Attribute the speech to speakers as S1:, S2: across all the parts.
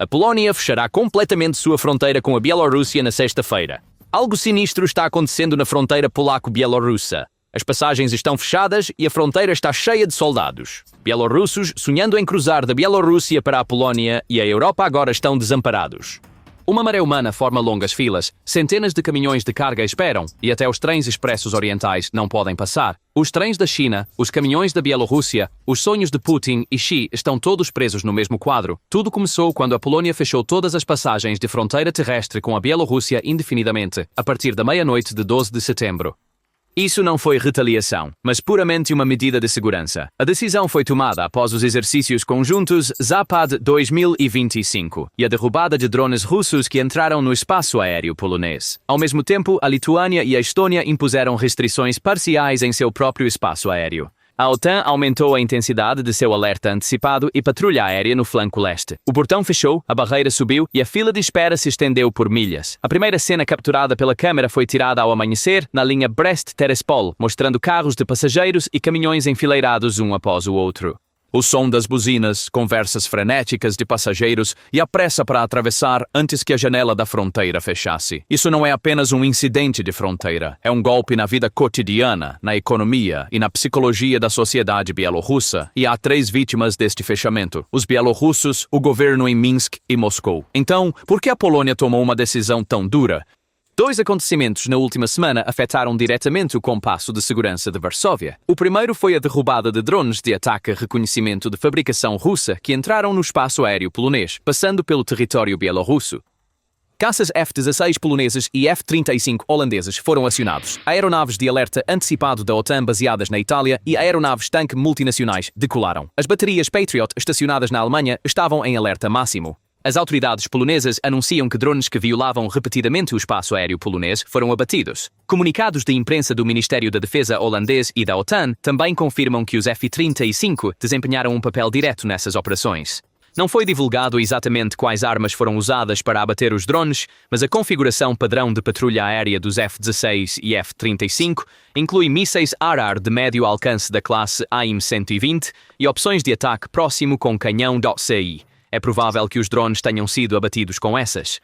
S1: A Polónia fechará completamente sua fronteira com a Bielorrússia na sexta-feira. Algo sinistro está acontecendo na fronteira polaco-bielorrussa. As passagens estão fechadas e a fronteira está cheia de soldados. Bielorrussos sonhando em cruzar da Bielorrússia para a Polónia e a Europa agora estão desamparados. Uma maré humana forma longas filas, centenas de caminhões de carga esperam e até os trens expressos orientais não podem passar. Os trens da China, os caminhões da Bielorrússia, os sonhos de Putin e Xi estão todos presos no mesmo quadro. Tudo começou quando a Polónia fechou todas as passagens de fronteira terrestre com a Bielorrússia indefinidamente, a partir da meia-noite de 12 de setembro. Isso não foi retaliação, mas puramente uma medida de segurança. A decisão foi tomada após os exercícios conjuntos Zapad 2025 e a derrubada de drones russos que entraram no espaço aéreo polonês. Ao mesmo tempo, a Lituânia e a Estônia impuseram restrições parciais em seu próprio espaço aéreo. A OTAN aumentou a intensidade de seu alerta antecipado e patrulha aérea no flanco leste. O portão fechou, a barreira subiu e a fila de espera se estendeu por milhas. A primeira cena capturada pela câmera foi tirada ao amanhecer na linha Brest-Terespol, mostrando carros de passageiros e caminhões enfileirados um após o outro. O som das buzinas, conversas frenéticas de passageiros e a pressa para atravessar antes que a janela da fronteira fechasse. Isso não é apenas um incidente de fronteira, é um golpe na vida cotidiana, na economia e na psicologia da sociedade bielorrussa. E há 3 vítimas deste fechamento: os bielorrussos, o governo em Minsk e Moscou. Então, por que a Polônia tomou uma decisão tão dura? 2 acontecimentos na última semana afetaram diretamente o compasso de segurança de Varsóvia. O primeiro foi a derrubada de drones de ataque a reconhecimento de fabricação russa que entraram no espaço aéreo polonês, passando pelo território bielorrusso. Caças F-16 poloneses e F-35 holandeses foram acionados. Aeronaves de alerta antecipado da OTAN baseadas na Itália e aeronaves tanque multinacionais decolaram. As baterias Patriot estacionadas na Alemanha estavam em alerta máximo. As autoridades polonesas anunciam que drones que violavam repetidamente o espaço aéreo polonês foram abatidos. Comunicados de imprensa do Ministério da Defesa holandês e da OTAN também confirmam que os F-35 desempenharam um papel direto nessas operações. Não foi divulgado exatamente quais armas foram usadas para abater os drones, mas a configuração padrão de patrulha aérea dos F-16 e F-35 inclui mísseis AR de médio alcance da classe AIM-120 e opções de ataque próximo com canhão .CI. É provável que os drones tenham sido abatidos com essas.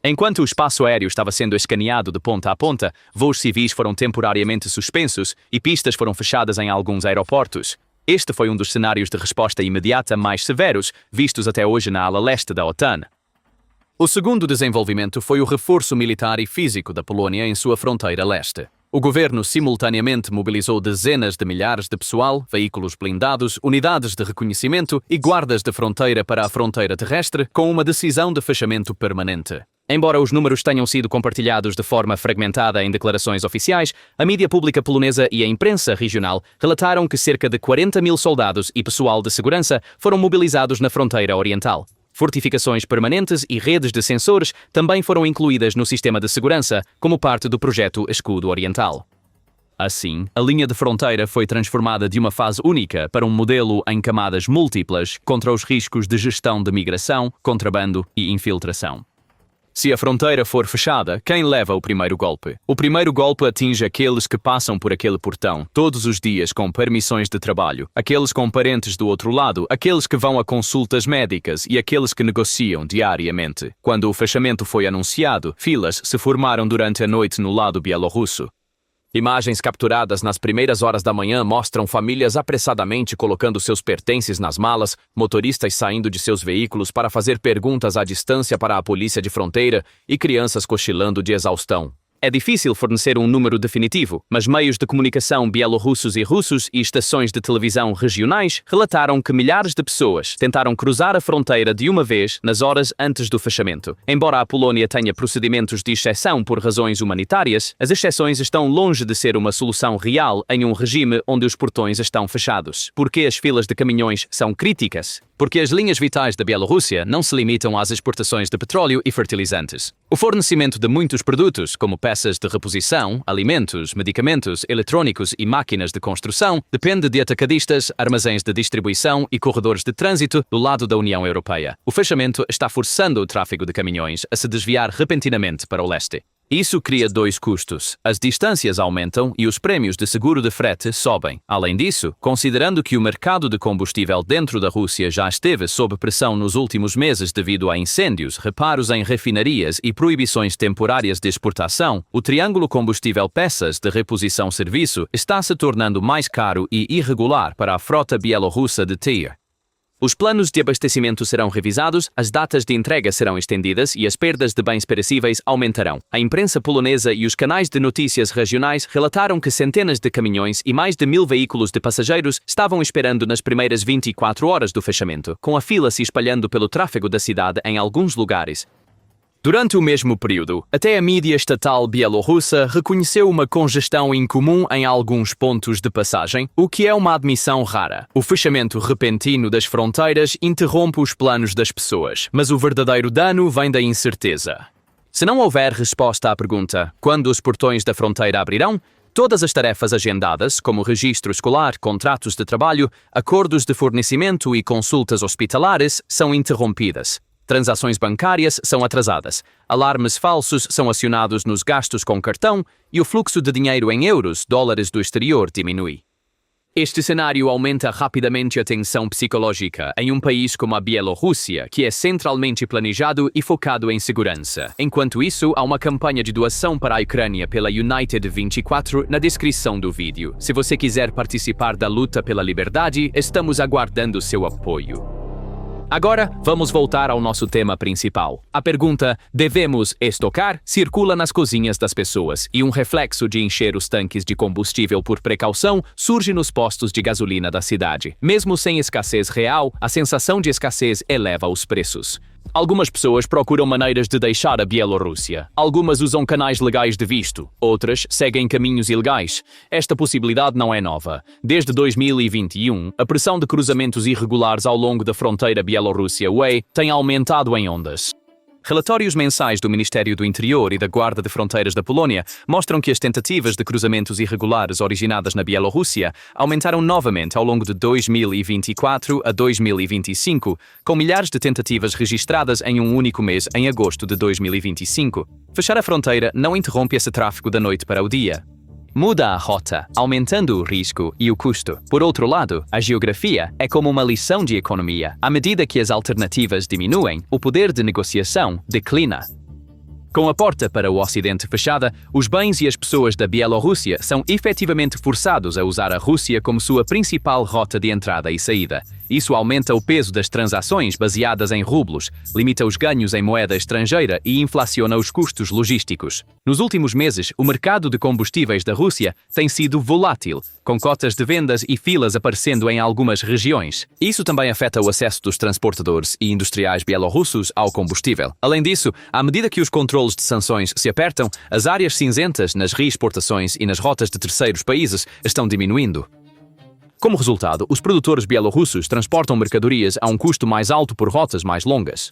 S1: Enquanto o espaço aéreo estava sendo escaneado de ponta a ponta, voos civis foram temporariamente suspensos e pistas foram fechadas em alguns aeroportos. Este foi um dos cenários de resposta imediata mais severos vistos até hoje na ala leste da OTAN. O segundo desenvolvimento foi o reforço militar e físico da Polónia em sua fronteira leste. O governo simultaneamente mobilizou dezenas de milhares de pessoal, veículos blindados, unidades de reconhecimento e guardas de fronteira para a fronteira terrestre, com uma decisão de fechamento permanente. Embora os números tenham sido compartilhados de forma fragmentada em declarações oficiais, a mídia pública polonesa e a imprensa regional relataram que cerca de 40 mil soldados e pessoal de segurança foram mobilizados na fronteira oriental. Fortificações permanentes e redes de sensores também foram incluídas no sistema de segurança como parte do projeto Escudo Oriental. Assim, a linha de fronteira foi transformada de uma fase única para um modelo em camadas múltiplas contra os riscos de gestão de migração, contrabando e infiltração. Se a fronteira for fechada, quem leva o primeiro golpe? O primeiro golpe atinge aqueles que passam por aquele portão todos os dias com permissões de trabalho, aqueles com parentes do outro lado, aqueles que vão a consultas médicas e aqueles que negociam diariamente. Quando o fechamento foi anunciado, filas se formaram durante a noite no lado bielorrusso. Imagens capturadas nas primeiras horas da manhã mostram famílias apressadamente colocando seus pertences nas malas, motoristas saindo de seus veículos para fazer perguntas à distância para a polícia de fronteira e crianças cochilando de exaustão. É difícil fornecer um número definitivo, mas meios de comunicação bielorrussos e russos e estações de televisão regionais relataram que milhares de pessoas tentaram cruzar a fronteira de uma vez nas horas antes do fechamento. Embora a Polónia tenha procedimentos de exceção por razões humanitárias, as exceções estão longe de ser uma solução real em um regime onde os portões estão fechados. Porque as filas de caminhões são críticas? Porque as linhas vitais da Bielorrússia não se limitam às exportações de petróleo e fertilizantes. O fornecimento de muitos produtos, como peças de reposição, alimentos, medicamentos, eletrônicos e máquinas de construção, depende de atacadistas, armazéns de distribuição e corredores de trânsito do lado da União Europeia. O fechamento está forçando o tráfego de caminhões a se desviar repentinamente para o leste. Isso cria dois custos. As distâncias aumentam e os prêmios de seguro de frete sobem. Além disso, considerando que o mercado de combustível dentro da Rússia já esteve sob pressão nos últimos meses devido a incêndios, reparos em refinarias e proibições temporárias de exportação, o triângulo combustível-peças de reposição-serviço está se tornando mais caro e irregular para a frota bielorrussa de TIR. Os planos de abastecimento serão revisados, as datas de entrega serão estendidas e as perdas de bens perecíveis aumentarão. A imprensa polonesa e os canais de notícias regionais relataram que centenas de caminhões e mais de 1.000 veículos de passageiros estavam esperando nas primeiras 24 horas do fechamento, com a fila se espalhando pelo tráfego da cidade em alguns lugares. Durante o mesmo período, até a mídia estatal bielorrussa reconheceu uma congestão incomum em alguns pontos de passagem, o que é uma admissão rara. O fechamento repentino das fronteiras interrompe os planos das pessoas, mas o verdadeiro dano vem da incerteza. Se não houver resposta à pergunta quando os portões da fronteira abrirão, todas as tarefas agendadas, como registro escolar, contratos de trabalho, acordos de fornecimento e consultas hospitalares, são interrompidas. Transações bancárias são atrasadas, alarmes falsos são acionados nos gastos com cartão e o fluxo de dinheiro em euros, dólares do exterior diminui. Este cenário aumenta rapidamente a tensão psicológica em um país como a Bielorrússia, que é centralmente planejado e focado em segurança. Enquanto isso, há uma campanha de doação para a Ucrânia pela United 24 na descrição do vídeo. Se você quiser participar da luta pela liberdade, estamos aguardando seu apoio. Agora, vamos voltar ao nosso tema principal. A pergunta, devemos estocar, circula nas cozinhas das pessoas e um reflexo de encher os tanques de combustível por precaução surge nos postos de gasolina da cidade. Mesmo sem escassez real, a sensação de escassez eleva os preços. Algumas pessoas procuram maneiras de deixar a Bielorrússia. Algumas usam canais legais de visto, outras seguem caminhos ilegais. Esta possibilidade não é nova. Desde 2021, a pressão de cruzamentos irregulares ao longo da fronteira Bielorrússia-UE tem aumentado em ondas. Relatórios mensais do Ministério do Interior e da Guarda de Fronteiras da Polónia mostram que as tentativas de cruzamentos irregulares originadas na Bielorrússia aumentaram novamente ao longo de 2024 a 2025, com milhares de tentativas registradas em um único mês em agosto de 2025. Fechar a fronteira não interrompe esse tráfego da noite para o dia. Muda a rota, aumentando o risco e o custo. Por outro lado, a geografia é como uma lição de economia. À medida que as alternativas diminuem, o poder de negociação declina. Com a porta para o Ocidente fechada, os bens e as pessoas da Bielorrússia são efetivamente forçados a usar a Rússia como sua principal rota de entrada e saída. Isso aumenta o peso das transações baseadas em rublos, limita os ganhos em moeda estrangeira e inflaciona os custos logísticos. Nos últimos meses, o mercado de combustíveis da Rússia tem sido volátil, com cotas de vendas e filas aparecendo em algumas regiões. Isso também afeta o acesso dos transportadores e industriais bielorrussos ao combustível. Além disso, à medida que os controles de sanções se apertam, as áreas cinzentas nas reexportações e nas rotas de terceiros países estão diminuindo. Como resultado, os produtores bielorrussos transportam mercadorias a um custo mais alto por rotas mais longas.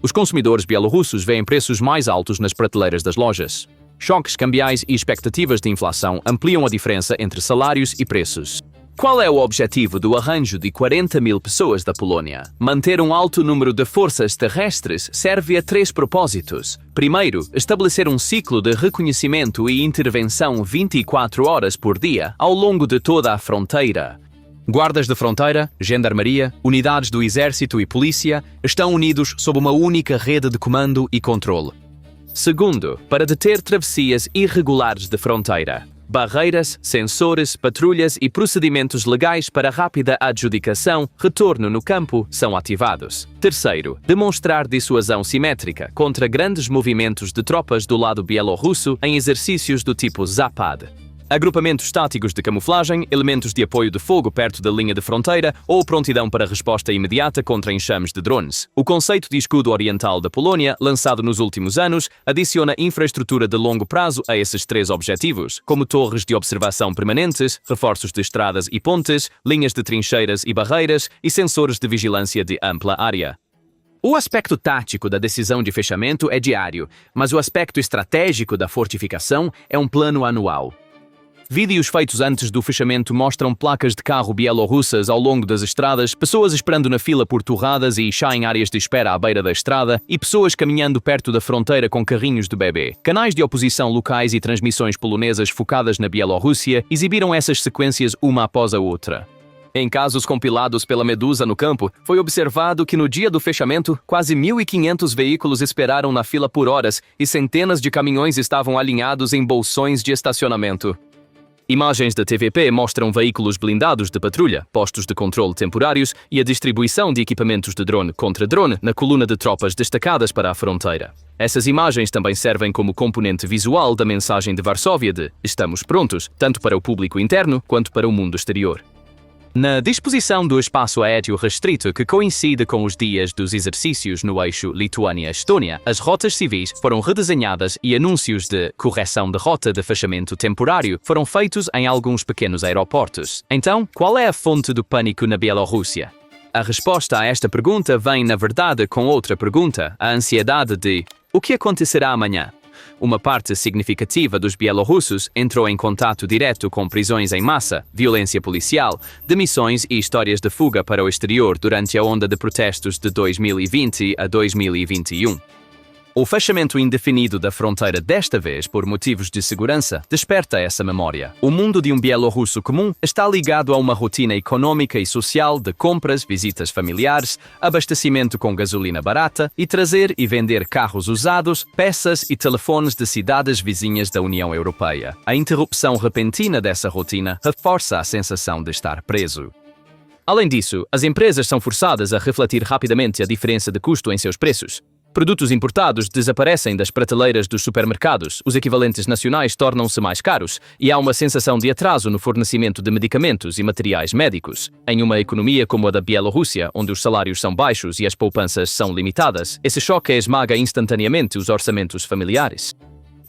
S1: Os consumidores bielorrussos veem preços mais altos nas prateleiras das lojas. Choques cambiais e expectativas de inflação ampliam a diferença entre salários e preços. Qual é o objetivo do arranjo de 40.000 pessoas da Polónia? Manter um alto número de forças terrestres serve a 3 propósitos. Primeiro, estabelecer um ciclo de reconhecimento e intervenção 24 horas por dia ao longo de toda a fronteira. Guardas de fronteira, gendarmeria, unidades do exército e polícia estão unidos sob uma única rede de comando e controle. Segundo, para deter travessias irregulares de fronteira. Barreiras, sensores, patrulhas e procedimentos legais para rápida adjudicação, retorno no campo, são ativados. Terceiro, demonstrar dissuasão simétrica contra grandes movimentos de tropas do lado bielorrusso em exercícios do tipo Zapad. Agrupamentos táticos de camuflagem, elementos de apoio de fogo perto da linha de fronteira ou prontidão para resposta imediata contra enxames de drones. O conceito de escudo oriental da Polónia, lançado nos últimos anos, adiciona infraestrutura de longo prazo a esses 3 objetivos, como torres de observação permanentes, reforços de estradas e pontes, linhas de trincheiras e barreiras e sensores de vigilância de ampla área. O aspecto tático da decisão de fechamento é diário, mas o aspecto estratégico da fortificação é um plano anual. Vídeos feitos antes do fechamento mostram placas de carro bielorrussas ao longo das estradas, pessoas esperando na fila por torradas e chá em áreas de espera à beira da estrada e pessoas caminhando perto da fronteira com carrinhos de bebê. Canais de oposição locais e transmissões polonesas focadas na Bielorrússia exibiram essas sequências uma após a outra. Em casos compilados pela Medusa no campo, foi observado que no dia do fechamento, quase 1.500 veículos esperaram na fila por horas e centenas de caminhões estavam alinhados em bolsões de estacionamento. Imagens da TVP mostram veículos blindados de patrulha, postos de controle temporários e a distribuição de equipamentos de drone contra drone na coluna de tropas destacadas para a fronteira. Essas imagens também servem como componente visual da mensagem de Varsóvia de "Estamos prontos", tanto para o público interno quanto para o mundo exterior. Na disposição do espaço aéreo restrito que coincide com os dias dos exercícios no eixo Lituânia-Estônia, as rotas civis foram redesenhadas e anúncios de correção de rota de fechamento temporário foram feitos em alguns pequenos aeroportos. Então, qual é a fonte do pânico na Bielorrússia? A resposta a esta pergunta vem, na verdade, com outra pergunta, a ansiedade de o que acontecerá amanhã? Uma parte significativa dos bielorrussos entrou em contato direto com prisões em massa, violência policial, demissões e histórias de fuga para o exterior durante a onda de protestos de 2020 a 2021. O fechamento indefinido da fronteira desta vez por motivos de segurança desperta essa memória. O mundo de um bielorrusso comum está ligado a uma rotina econômica e social de compras, visitas familiares, abastecimento com gasolina barata e trazer e vender carros usados, peças e telefones de cidades vizinhas da União Europeia. A interrupção repentina dessa rotina reforça a sensação de estar preso. Além disso, as empresas são forçadas a refletir rapidamente a diferença de custo em seus preços. Produtos importados desaparecem das prateleiras dos supermercados, os equivalentes nacionais tornam-se mais caros e há uma sensação de atraso no fornecimento de medicamentos e materiais médicos. Em uma economia como a da Bielorrússia, onde os salários são baixos e as poupanças são limitadas, esse choque esmaga instantaneamente os orçamentos familiares.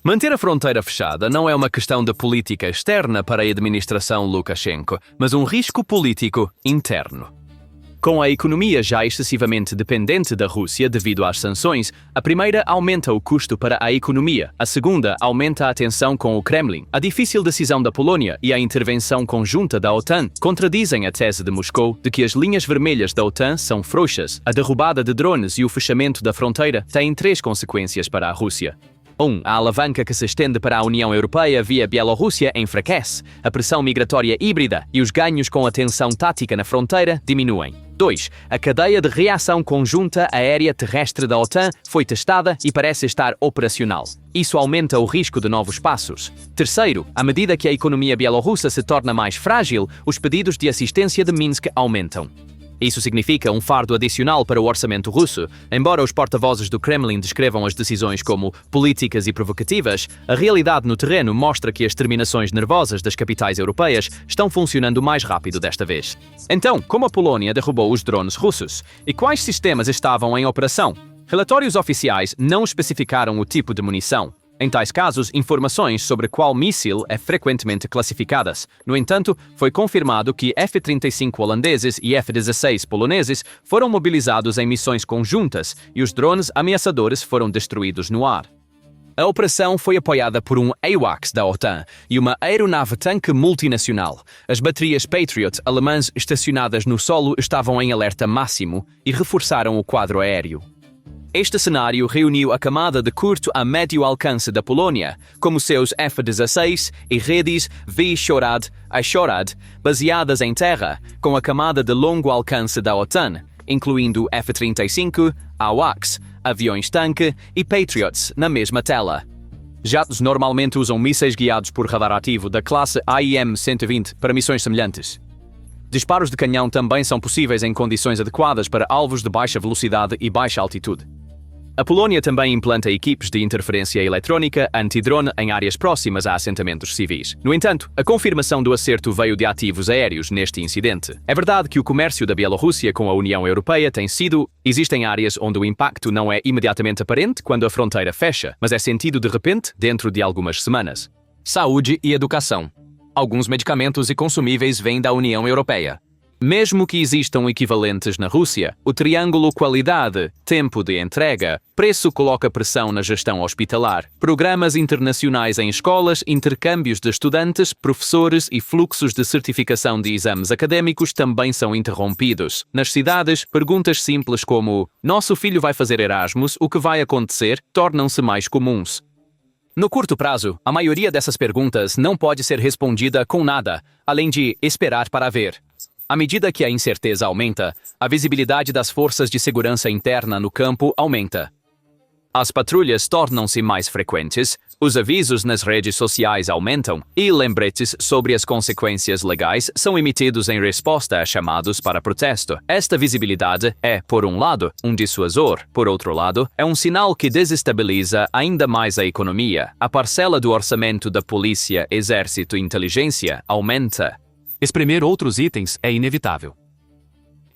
S1: Manter a fronteira fechada não é uma questão de política externa para a administração Lukashenko, mas um risco político interno. Com a economia já excessivamente dependente da Rússia devido às sanções, a primeira aumenta o custo para a economia, a segunda aumenta a tensão com o Kremlin. A difícil decisão da Polónia e a intervenção conjunta da OTAN contradizem a tese de Moscou de que as linhas vermelhas da OTAN são frouxas. A derrubada de drones e o fechamento da fronteira têm 3 consequências para a Rússia. 1. A alavanca que se estende para a União Europeia via Bielorrússia enfraquece, a pressão migratória híbrida e os ganhos com a tensão tática na fronteira diminuem. 2. A cadeia de reação conjunta aérea terrestre da OTAN foi testada e parece estar operacional. Isso aumenta o risco de novos passos. 3. À medida que a economia bielorrussa se torna mais frágil, os pedidos de assistência de Minsk aumentam. Isso significa um fardo adicional para o orçamento russo. Embora os porta-vozes do Kremlin descrevam as decisões como políticas e provocativas, a realidade no terreno mostra que as terminações nervosas das capitais europeias estão funcionando mais rápido desta vez. Então, como a Polónia derrubou os drones russos? E quais sistemas estavam em operação? Relatórios oficiais não especificaram o tipo de munição. Em tais casos, informações sobre qual míssil é frequentemente classificadas. No entanto, foi confirmado que F-35 holandeses e F-16 poloneses foram mobilizados em missões conjuntas e os drones ameaçadores foram destruídos no ar. A operação foi apoiada por um AWACS da OTAN e uma aeronave-tanque multinacional. As baterias Patriot alemãs estacionadas no solo estavam em alerta máximo e reforçaram o quadro aéreo. Este cenário reuniu a camada de curto a médio alcance da Polónia, como seus F-16 e redes Vyshorad, baseadas em terra, com a camada de longo alcance da OTAN, incluindo F-35, AWACS, aviões-tanque e Patriots na mesma tela. Jatos normalmente usam mísseis guiados por radar ativo da classe AIM-120 para missões semelhantes. Disparos de canhão também são possíveis em condições adequadas para alvos de baixa velocidade e baixa altitude. A Polónia também implanta equipes de interferência eletrónica anti-drone em áreas próximas a assentamentos civis. No entanto, a confirmação do acerto veio de ativos aéreos neste incidente. É verdade que o comércio da Bielorrússia com a União Europeia tem sido... Existem áreas onde o impacto não é imediatamente aparente quando a fronteira fecha, mas é sentido de repente dentro de algumas semanas. Saúde e educação. Alguns medicamentos e consumíveis vêm da União Europeia. Mesmo que existam equivalentes na Rússia, o triângulo qualidade, tempo de entrega, preço coloca pressão na gestão hospitalar, programas internacionais em escolas, intercâmbios de estudantes, professores e fluxos de certificação de exames acadêmicos também são interrompidos. Nas cidades, perguntas simples como "Nosso filho vai fazer Erasmus, o que vai acontecer?" tornam-se mais comuns. No curto prazo, a maioria dessas perguntas não pode ser respondida com nada, além de esperar para ver. À medida que a incerteza aumenta, a visibilidade das forças de segurança interna no campo aumenta. As patrulhas tornam-se mais frequentes, os avisos nas redes sociais aumentam e lembretes sobre as consequências legais são emitidos em resposta a chamados para protesto. Esta visibilidade é, por um lado, um dissuasor, por outro lado, é um sinal que desestabiliza ainda mais a economia. A parcela do orçamento da polícia, exército e inteligência aumenta.
S2: Espremer outros itens é inevitável.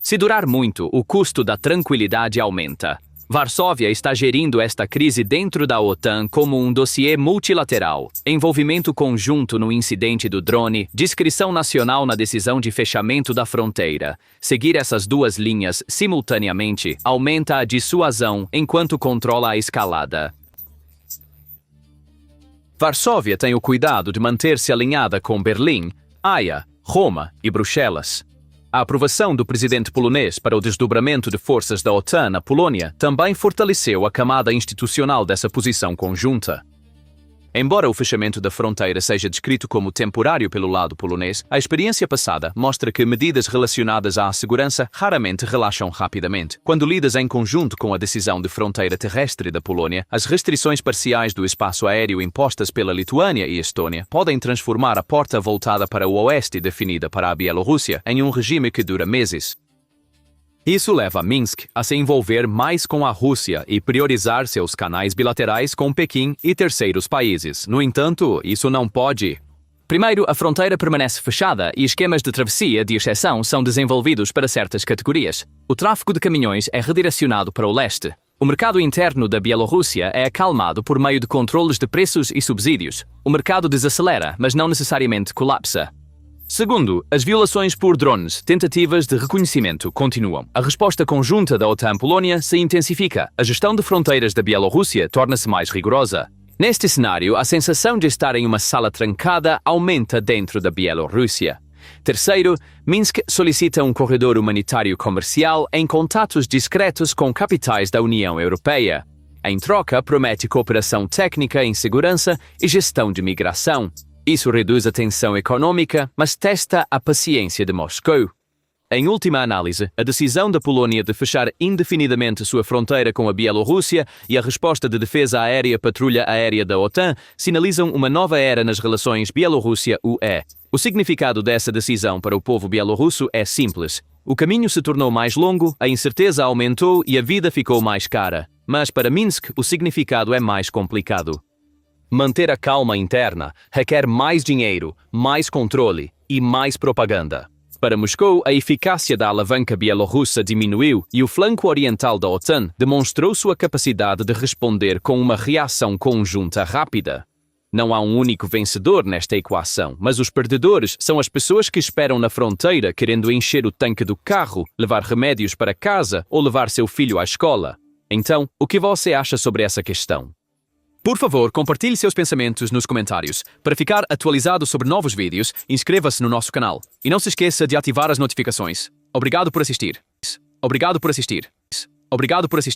S1: Se durar muito, o custo da tranquilidade aumenta. Varsóvia está gerindo esta crise dentro da OTAN como um dossiê multilateral, envolvimento conjunto no incidente do drone, discrição nacional na decisão de fechamento da fronteira. Seguir essas duas linhas simultaneamente aumenta a dissuasão enquanto controla a escalada. Varsóvia tem o cuidado de manter-se alinhada com Berlim, Haia, Roma e Bruxelas. A aprovação do presidente polonês para o desdobramento de forças da OTAN na Polônia também fortaleceu a camada institucional dessa posição conjunta. Embora o fechamento da fronteira seja descrito como temporário pelo lado polonês, a experiência passada mostra que medidas relacionadas à segurança raramente relaxam rapidamente. Quando lidas em conjunto com a decisão de fronteira terrestre da Polônia, as restrições parciais do espaço aéreo impostas pela Lituânia e Estônia podem transformar a porta voltada para o oeste definida para a Bielorrússia em um regime que dura meses. Isso leva Minsk a se envolver mais com a Rússia e priorizar seus canais bilaterais com Pequim e terceiros países. No entanto, isso não pode. Primeiro, a fronteira permanece fechada e esquemas de travessia de exceção são desenvolvidos para certas categorias. O tráfego de caminhões é redirecionado para o leste. O mercado interno da Bielorrússia é acalmado por meio de controles de preços e subsídios. O mercado desacelera, mas não necessariamente colapsa. Segundo, as violações por drones, tentativas de reconhecimento continuam. A resposta conjunta da OTAN-Polónia se intensifica. A gestão de fronteiras da Bielorrússia torna-se mais rigorosa. Neste cenário, a sensação de estar em uma sala trancada aumenta dentro da Bielorrússia. Terceiro, Minsk solicita um corredor humanitário comercial em contatos discretos com capitais da União Europeia. Em troca, promete cooperação técnica em segurança e gestão de migração. Isso reduz a tensão econômica, mas testa a paciência de Moscou. Em última análise, a decisão da Polónia de fechar indefinidamente sua fronteira com a Bielorrússia e a resposta de defesa aérea patrulha aérea da OTAN sinalizam uma nova era nas relações Bielorrússia-UE. O significado dessa decisão para o povo bielorrusso é simples. O caminho se tornou mais longo, a incerteza aumentou e a vida ficou mais cara. Mas para Minsk, o significado é mais complicado. Manter a calma interna requer mais dinheiro, mais controle e mais propaganda. Para Moscou, a eficácia da alavanca bielorrussa diminuiu e o flanco oriental da OTAN demonstrou sua capacidade de responder com uma reação conjunta rápida. Não há um único vencedor nesta equação, mas os perdedores são as pessoas que esperam na fronteira querendo encher o tanque do carro, levar remédios para casa ou levar seu filho à escola. Então, o que você acha sobre essa questão? Por favor, compartilhe seus pensamentos nos comentários. Para ficar atualizado sobre novos vídeos, inscreva-se no nosso canal. E não se esqueça de ativar as notificações. Obrigado por assistir. Obrigado por assistir. Obrigado por assistir.